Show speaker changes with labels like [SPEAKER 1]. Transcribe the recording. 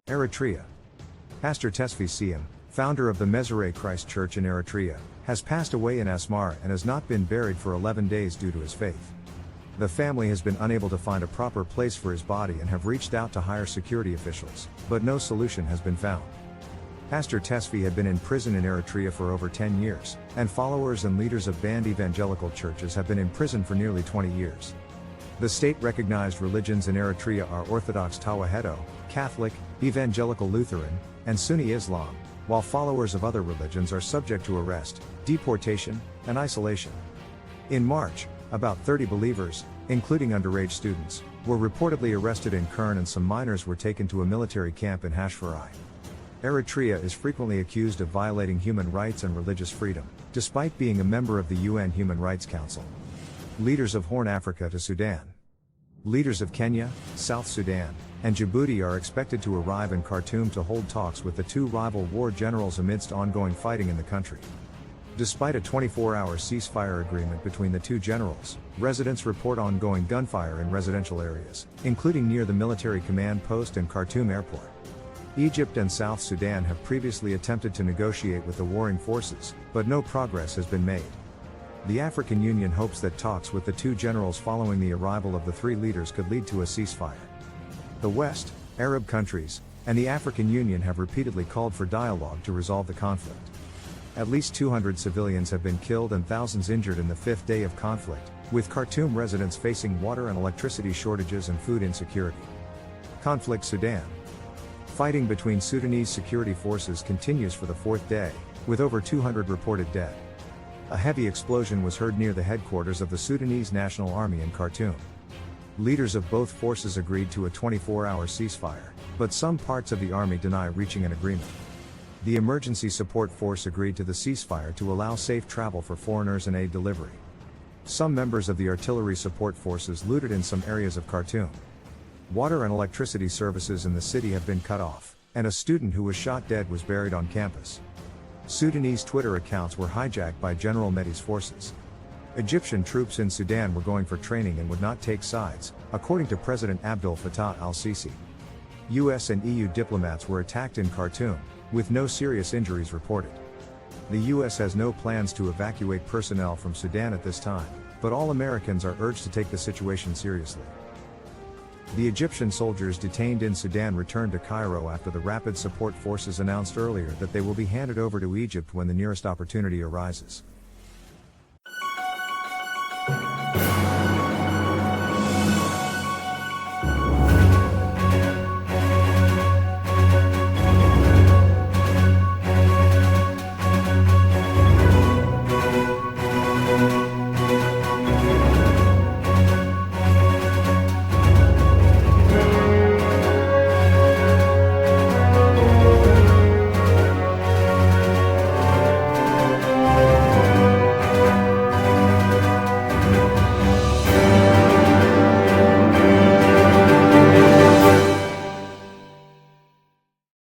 [SPEAKER 1] Eritrea. Pastor Tesfi Siem, founder of the Meseret Christ Church in Eritrea, has passed away in Asmara and has not been buried for 11 days due to his faith. The family has been unable to find a proper place for his body and have reached out to higher security officials, but no solution has been found. Pastor Tesfi had been in prison in Eritrea for over 10 years, and followers and leaders of banned evangelical churches have been in prison for nearly 20 years. The state-recognized religions in Eritrea are Orthodox Tawahedo, Catholic, Evangelical Lutheran, and Sunni Islam, while followers of other religions are subject to arrest, deportation, and isolation. In March, about 30 believers, including underage students, were reportedly arrested in Kern and some minors were taken to a military camp in Hashfarai. Eritrea is frequently accused of violating human rights and religious freedom, despite being a member of the UN Human Rights Council. Leaders of Horn Africa to Sudan. Leaders of Kenya, South Sudan, and Djibouti are expected to arrive in Khartoum to hold talks with the two rival war generals amidst ongoing fighting in the country. Despite a 24-hour ceasefire agreement between the two generals, residents report ongoing gunfire in residential areas, including near the military command post and Khartoum airport. Egypt and South Sudan have previously attempted to negotiate with the warring forces, but no progress has been made. The African Union hopes that talks with the two generals following the arrival of the three leaders could lead to a ceasefire. The West, Arab countries, and the African Union have repeatedly called for dialogue to resolve the conflict. At least 200 civilians have been killed and thousands injured in the fifth day of conflict, with Khartoum residents facing water and electricity shortages and food insecurity. Conflict Sudan. Fighting between Sudanese security forces continues for the fourth day, with over 200 reported dead. A heavy explosion was heard near the headquarters of the Sudanese National Army in Khartoum. Leaders of both forces agreed to a 24-hour ceasefire, but some parts of the army deny reaching an agreement. The Emergency Support Force agreed to the ceasefire to allow safe travel for foreigners and aid delivery. Some members of the artillery support forces looted in some areas of Khartoum. Water and electricity services in the city have been cut off, and a student who was shot dead was buried on campus. Sudanese Twitter accounts were hijacked by General Mehdi's forces. Egyptian troops in Sudan were going for training and would not take sides, according to President Abdel Fattah al-Sisi. US and EU diplomats were attacked in Khartoum, with no serious injuries reported. The US has no plans to evacuate personnel from Sudan at this time, but all Americans are urged to take the situation seriously. The Egyptian soldiers detained in Sudan returned to Cairo after the Rapid Support Forces announced earlier that they will be handed over to Egypt when the nearest opportunity arises.